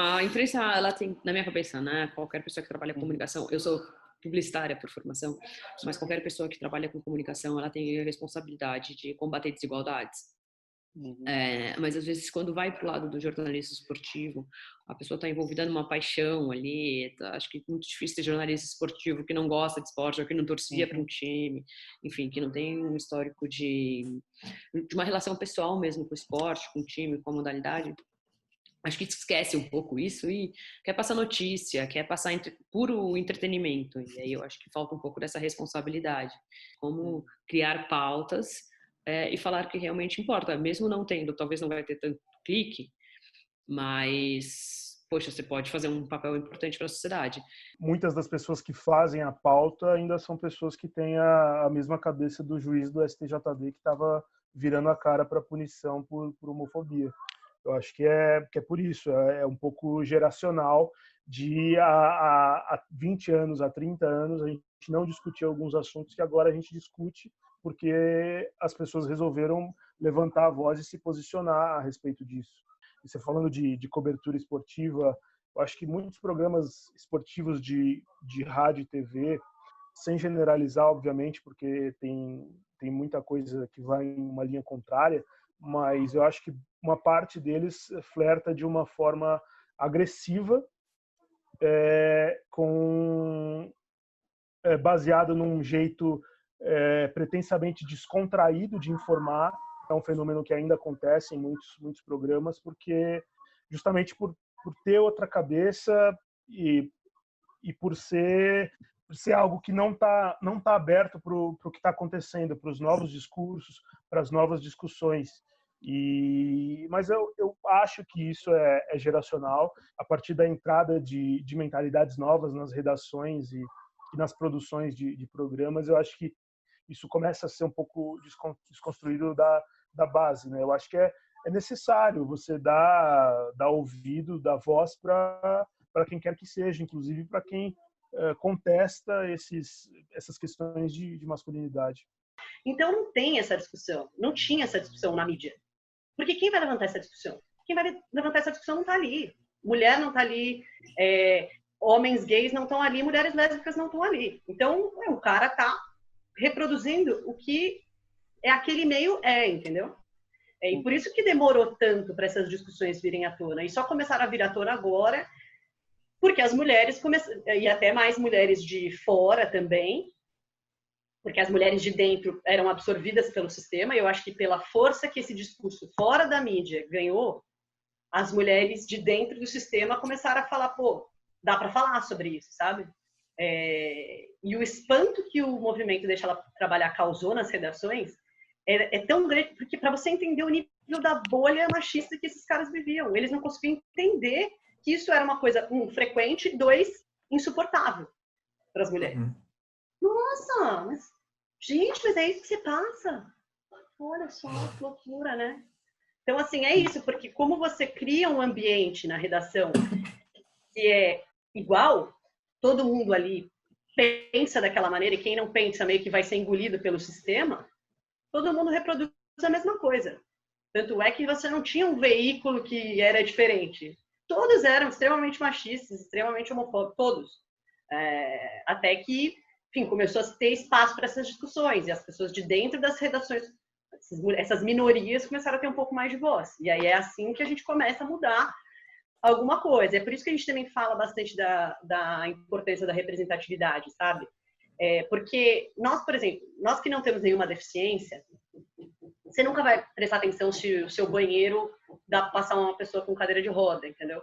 A imprensa, ela tem, na minha cabeça, né, qualquer pessoa que trabalha com comunicação, eu sou publicitária por formação, mas qualquer pessoa que trabalha com comunicação, ela tem a responsabilidade de combater desigualdades. Mas às vezes quando vai para o lado do jornalismo esportivo, a pessoa está envolvida numa paixão ali, acho que é muito difícil ter jornalista esportivo que não gosta de esporte ou que não torcia para um time, enfim, que não tem um histórico de uma relação pessoal mesmo com o esporte, com o time, com a modalidade. Acho que esquece um pouco isso e quer passar notícia, quer passar puro entretenimento. E aí eu acho que falta um pouco dessa responsabilidade. Como criar pautas e falar o que realmente importa. Mesmo não tendo, talvez não vai ter tanto clique, mas, poxa, você pode fazer um papel importante para a sociedade. Muitas das pessoas que fazem a pauta ainda são pessoas que têm a mesma cabeça do juiz do STJD que estava virando a cara para punição por homofobia. Eu acho que é por isso, é um pouco geracional de há 20 anos, há 30 anos, a gente não discutia alguns assuntos que agora a gente discute porque as pessoas resolveram levantar a voz e se posicionar a respeito disso. E você falando de cobertura esportiva, eu acho que muitos programas esportivos de rádio e TV, sem generalizar, obviamente, porque tem muita coisa que vai em uma linha contrária, mas eu acho que uma parte deles flerta de uma forma agressiva, baseado num jeito pretensamente descontraído de informar. É um fenômeno que ainda acontece em muitos programas, porque justamente por ter outra cabeça e por ser algo que não tá aberto para o que está acontecendo, para os novos discursos, para as novas discussões. Mas eu acho que isso é geracional, a partir da entrada de mentalidades novas nas redações e nas produções de programas. Eu acho que isso começa a ser um pouco desconstruído da base, né? Eu acho que é necessário você dar ouvido, dar voz para quem quer que seja, inclusive para quem contesta essas questões de masculinidade. Então não tem essa discussão, não tinha essa discussão na mídia. Porque quem vai levantar essa discussão? Quem vai levantar essa discussão não está ali. Mulher não está ali, homens gays não estão ali, mulheres lésbicas não estão ali. Então o cara está reproduzindo o que aquele meio entendeu? E por isso que demorou tanto para essas discussões virem à tona. E só começaram a vir à tona agora, porque as mulheres, e até mais mulheres de fora também, porque as mulheres de dentro eram absorvidas pelo sistema, e eu acho que pela força que esse discurso fora da mídia ganhou, as mulheres de dentro do sistema começaram a falar, pô, dá para falar sobre isso, sabe? E o espanto que o movimento Deixa Ela Trabalhar causou nas redações é tão grande, porque para você entender o nível da bolha machista que esses caras viviam, eles não conseguiam entender que isso era uma coisa, frequente, 2, insuportável para as mulheres. Nossa, mas é isso que você passa? Olha só, que loucura, né? Então, assim, é isso, porque como você cria um ambiente na redação que é igual, todo mundo ali pensa daquela maneira, e quem não pensa meio que vai ser engolido pelo sistema, todo mundo reproduz a mesma coisa. Tanto é que você não tinha um veículo que era diferente. Todos eram extremamente machistas, extremamente homofóbicos, todos. Até que, enfim, começou a ter espaço para essas discussões, e as pessoas de dentro das redações, essas minorias, começaram a ter um pouco mais de voz. E aí é assim que a gente começa a mudar alguma coisa. É por isso que a gente também fala bastante da importância da representatividade, sabe? Porque nós, por exemplo, nós que não temos nenhuma deficiência, você nunca vai prestar atenção se o seu banheiro dá para passar uma pessoa com cadeira de roda, entendeu?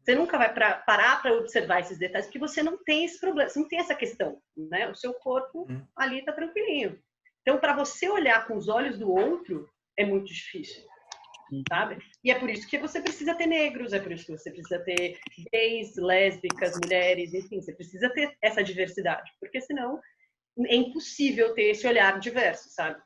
Você nunca vai parar para observar esses detalhes, porque você não tem esse problema, você não tem essa questão, né? O seu corpo ali está tranquilinho. Então, para você olhar com os olhos do outro, é muito difícil, sabe? E é por isso que você precisa ter negros, é por isso que você precisa ter gays, lésbicas, mulheres, enfim, você precisa ter essa diversidade, porque senão é impossível ter esse olhar diverso, sabe?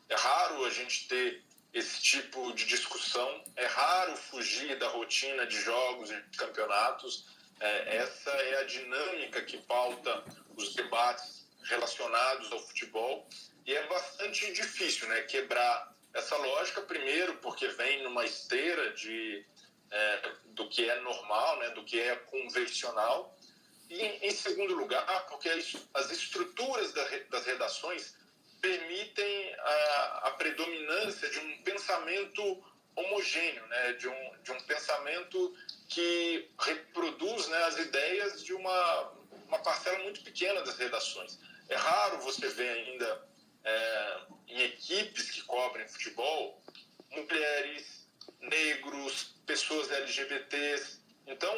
É raro a gente ter esse tipo de discussão, é raro fugir da rotina de jogos e de campeonatos. Essa é a dinâmica que pauta os debates relacionados ao futebol, e é bastante difícil, né, quebrar essa lógica, primeiro porque vem numa esteira de do que é normal, né, do que é convencional. E, em segundo lugar, porque as estruturas das redações permitem a predominância de um pensamento homogêneo, né, de um pensamento que reproduz, né, as ideias de uma parcela muito pequena das redações. É raro você ver ainda em equipes que cobrem futebol mulheres, negros, pessoas LGBTs. Então,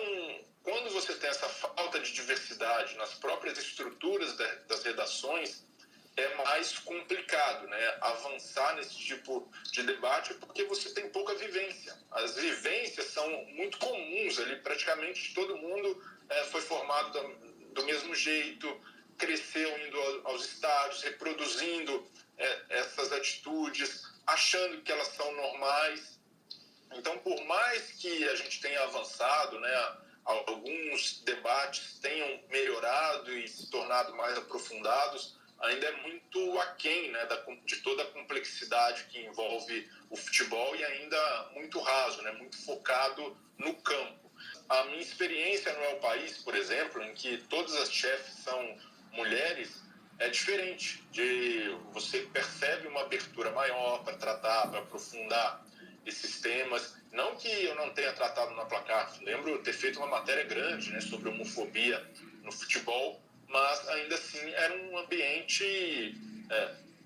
quando você tem essa falta de diversidade nas próprias estruturas das redações, é mais complicado, né, avançar nesse tipo de debate, porque você tem pouca vivência. As vivências são muito comuns ali, praticamente todo mundo foi formado do mesmo jeito, cresceu indo aos estádios, reproduzindo essas atitudes, achando que elas são normais. Então, por mais que a gente tenha avançado, né, alguns debates tenham melhorado e se tornado mais aprofundados, ainda é muito aquém, né, de toda a complexidade que envolve o futebol e ainda muito raso, né, muito focado no campo. A minha experiência no El País, por exemplo, em que todas as chefes são mulheres, é diferente. Você percebe uma abertura maior para tratar, para aprofundar esses temas. Não que eu não tenha tratado na Placar, lembro ter feito uma matéria grande, né, sobre homofobia no futebol, mas ainda assim era um ambiente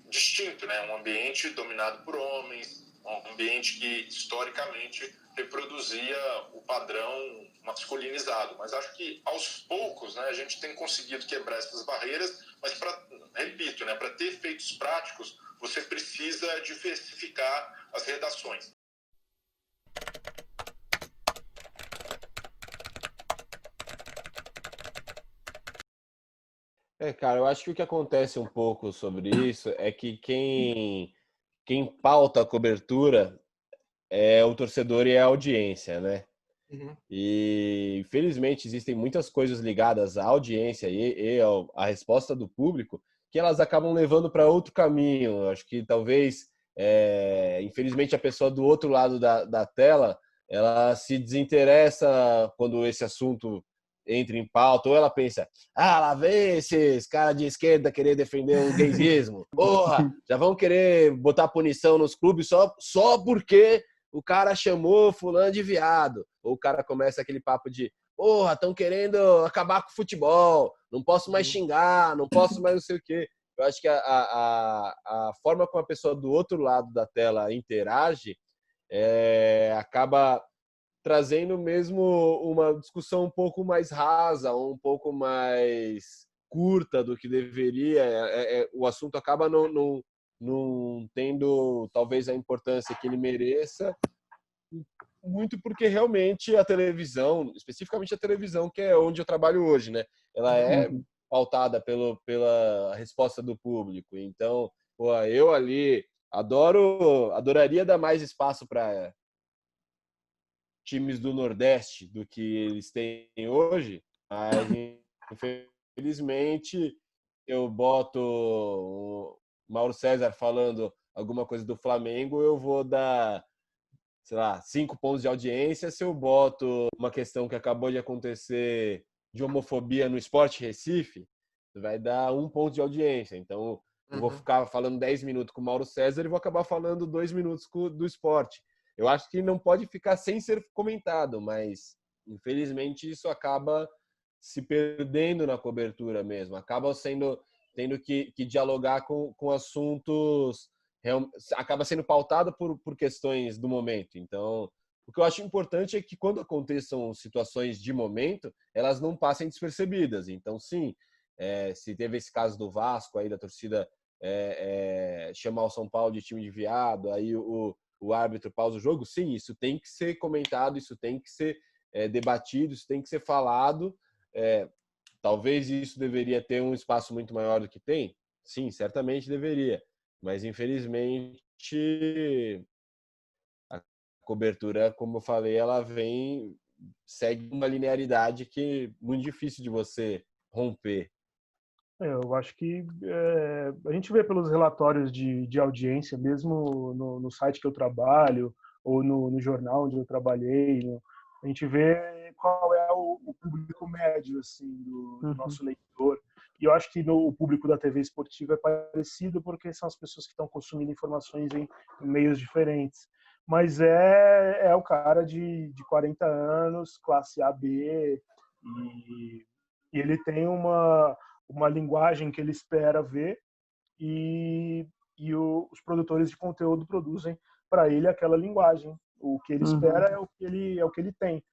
distinto, né, um ambiente dominado por homens, um ambiente que historicamente reproduzia o padrão masculinizado. Mas acho que aos poucos, né, a gente tem conseguido quebrar essas barreiras, mas repito, né, para ter efeitos práticos, você precisa diversificar as redações. Cara, eu acho que o que acontece um pouco sobre isso é que quem pauta a cobertura é o torcedor e a audiência, né? Uhum. E, infelizmente, existem muitas coisas ligadas à audiência e à resposta do público que elas acabam levando para outro caminho. Acho que talvez, infelizmente, a pessoa do outro lado da tela, ela se desinteressa quando esse assunto entra em pauta, ou ela pensa, lá vem esses caras de esquerda querer defender o gaysismo. Porra, já vão querer botar punição nos clubes só porque o cara chamou fulano de viado. Ou o cara começa aquele papo de, porra, estão querendo acabar com o futebol, não posso mais xingar, não posso mais não sei o quê. Eu acho que a forma como a pessoa do outro lado da tela interage acaba trazendo mesmo uma discussão um pouco mais rasa, um pouco mais curta do que deveria. O assunto acaba não tendo talvez a importância que ele mereça, muito porque realmente a televisão, especificamente a televisão, que é onde eu trabalho hoje, né? Ela é pautada pela resposta do público. Então, eu ali adoraria dar mais espaço para times do Nordeste do que eles têm hoje, mas infelizmente eu boto o Mauro César falando alguma coisa do Flamengo, eu vou dar, sei lá, 5 pontos de audiência. Se eu boto uma questão que acabou de acontecer de homofobia no Sport Recife, vai dar 1 ponto de audiência. Então, eu vou ficar falando 10 minutos com o Mauro César e vou acabar falando 2 minutos do esporte. Eu acho que não pode ficar sem ser comentado, mas, infelizmente, isso acaba se perdendo na cobertura mesmo. Acaba tendo que dialogar com assuntos, acaba sendo pautado por questões do momento. Então, o que eu acho importante é que quando aconteçam situações de momento, elas não passem despercebidas. Então, sim, se teve esse caso do Vasco, aí da torcida chamar o São Paulo de time de viado, aí o árbitro pausa o jogo, sim, isso tem que ser comentado, isso tem que ser debatido, isso tem que ser falado. Talvez isso deveria ter um espaço muito maior do que tem? Sim, certamente deveria. Mas, infelizmente, a cobertura, como eu falei, ela segue uma linearidade que é muito difícil de você romper. Eu acho que a gente vê pelos relatórios de audiência, mesmo no site que eu trabalho, ou no jornal onde eu trabalhei, A gente vê qual é o público médio assim do nosso leitor. E eu acho que o público da TV esportiva é parecido, porque são as pessoas que estão consumindo informações em meios diferentes. Mas é o cara de 40 anos, classe A, B, e ele tem uma linguagem que ele espera ver, e os produtores de conteúdo produzem para ele aquela linguagem. O que ele espera é o que ele tem.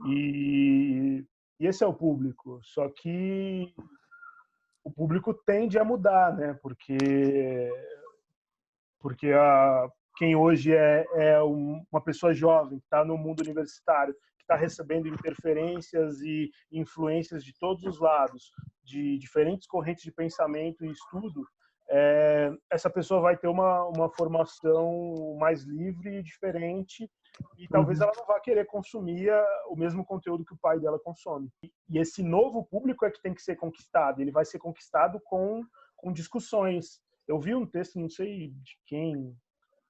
E esse é o público. Só que o público tende a mudar, né? Porque quem hoje é uma pessoa jovem, que está no mundo universitário, que está recebendo interferências e influências de todos os lados, de diferentes correntes de pensamento e estudo, essa pessoa vai ter uma formação mais livre e diferente, e talvez ela não vá querer consumir o mesmo conteúdo que o pai dela consome. E esse novo público é que tem que ser conquistado. Ele vai ser conquistado com discussões. Eu vi um texto, não sei de quem,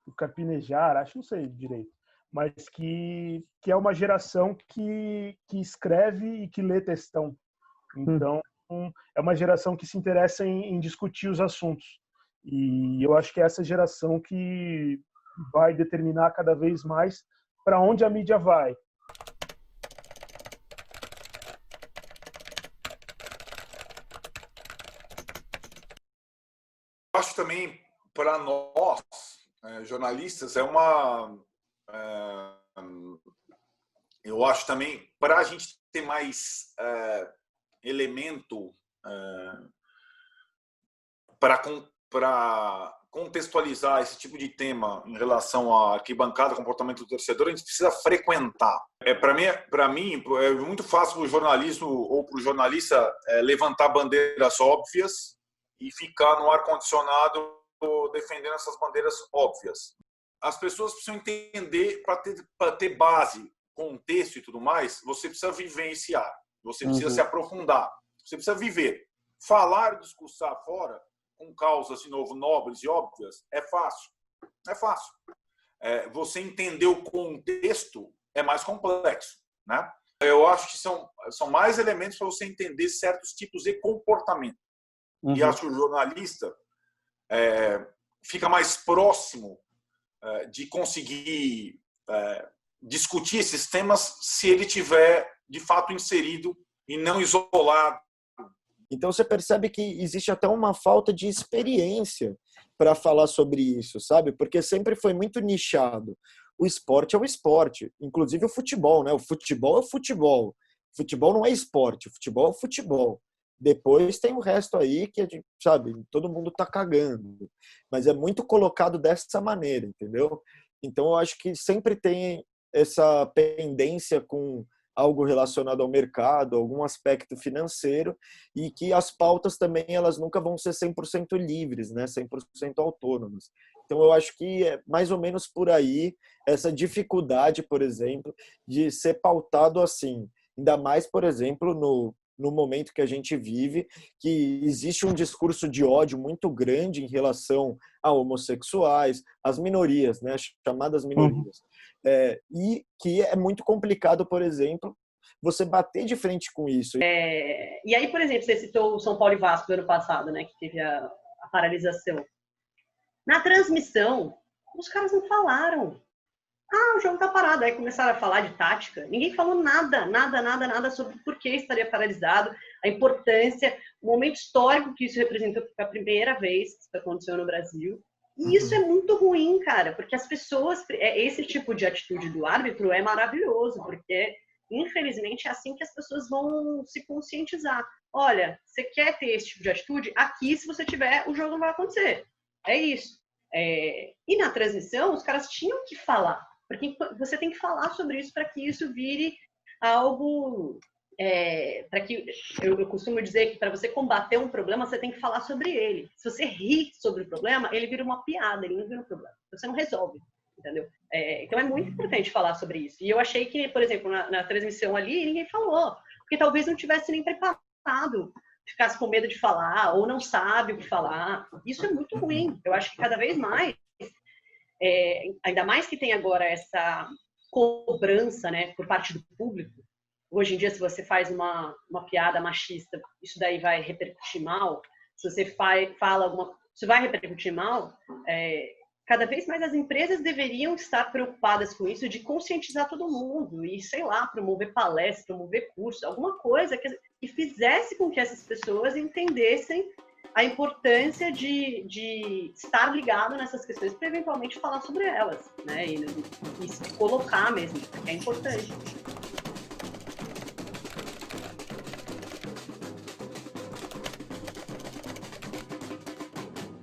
do Carpinejar, acho, não sei direito, mas que é uma geração que escreve e que lê textão. Então, é uma geração que se interessa em discutir os assuntos. E eu acho que é essa geração que vai determinar cada vez mais para onde a mídia vai. Eu acho também, para nós, jornalistas, eu acho também, para a gente ter mais elemento para contextualizar esse tipo de tema em relação à arquibancada, comportamento do torcedor, a gente precisa frequentar. Para mim, é muito fácil para o jornalismo ou para o jornalista levantar bandeiras óbvias e ficar no ar-condicionado defendendo essas bandeiras óbvias. As pessoas precisam entender, para ter base, contexto e tudo mais, você precisa vivenciar, você precisa se aprofundar, você precisa viver. Falar e discursar fora, com causas, de novo, nobres e óbvias, é fácil. É fácil. Você entender o contexto é mais complexo, né? Eu acho que são mais elementos para você entender certos tipos de comportamento. E acho que o jornalista fica mais próximo de conseguir discutir esses temas se ele tiver, de fato, inserido e não isolado. Então você percebe que existe até uma falta de experiência para falar sobre isso, sabe? Porque sempre foi muito nichado. O esporte é o esporte, inclusive o futebol, né? O futebol é o futebol. O futebol não é esporte, o futebol é o futebol. Depois tem o resto aí que, sabe, todo mundo tá cagando. Mas é muito colocado dessa maneira, entendeu? Então eu acho que sempre tem essa pendência com algo relacionado ao mercado, algum aspecto financeiro, e que as pautas também elas nunca vão ser 100% livres, né? 100% autônomas. Então eu acho que é mais ou menos por aí essa dificuldade, por exemplo, de ser pautado assim. Ainda mais, por exemplo, no momento que a gente vive, que existe um discurso de ódio muito grande em relação a homossexuais, às minorias, né, chamadas minorias. E que é muito complicado, por exemplo, você bater de frente com isso. E aí, por exemplo, você citou o São Paulo e Vasco do ano passado, né, que teve a paralisação. Na transmissão, os caras não falaram. O jogo tá parado. Aí começaram a falar de tática. Ninguém falou nada sobre por que estaria paralisado, a importância, o momento histórico que isso representou, porque foi a primeira vez que isso aconteceu no Brasil. E isso é muito ruim, cara, porque as pessoas... Esse tipo de atitude do árbitro é maravilhoso, porque, infelizmente, é assim que as pessoas vão se conscientizar. Olha, você quer ter esse tipo de atitude? Aqui, se você tiver, o jogo não vai acontecer. É isso. E na transmissão, os caras tinham que falar. Porque você tem que falar sobre isso para que isso vire algo... para que eu costumo dizer que para você combater um problema, você tem que falar sobre ele. Se você ri sobre o problema, ele vira uma piada, ele não vira um problema. Você não resolve, entendeu? Então é muito importante falar sobre isso. E eu achei que, por exemplo, na transmissão ali, ninguém falou. Porque talvez não tivesse nem preparado, ficasse com medo de falar, ou não sabe o que falar. Isso é muito ruim. Eu acho que cada vez mais... ainda mais que tem agora cobrança, né, por parte do público. Hoje em dia, se você faz uma piada machista, isso daí vai repercutir mal. Se você fala alguma... Isso vai repercutir mal. Cada vez mais as empresas deveriam estar preocupadas com isso, de conscientizar todo mundo e, sei lá, promover palestras, promover cursos, alguma coisa que fizesse com que essas pessoas entendessem a importância de estar ligado nessas questões para eventualmente falar sobre elas, né? E se colocar mesmo, porque é importante.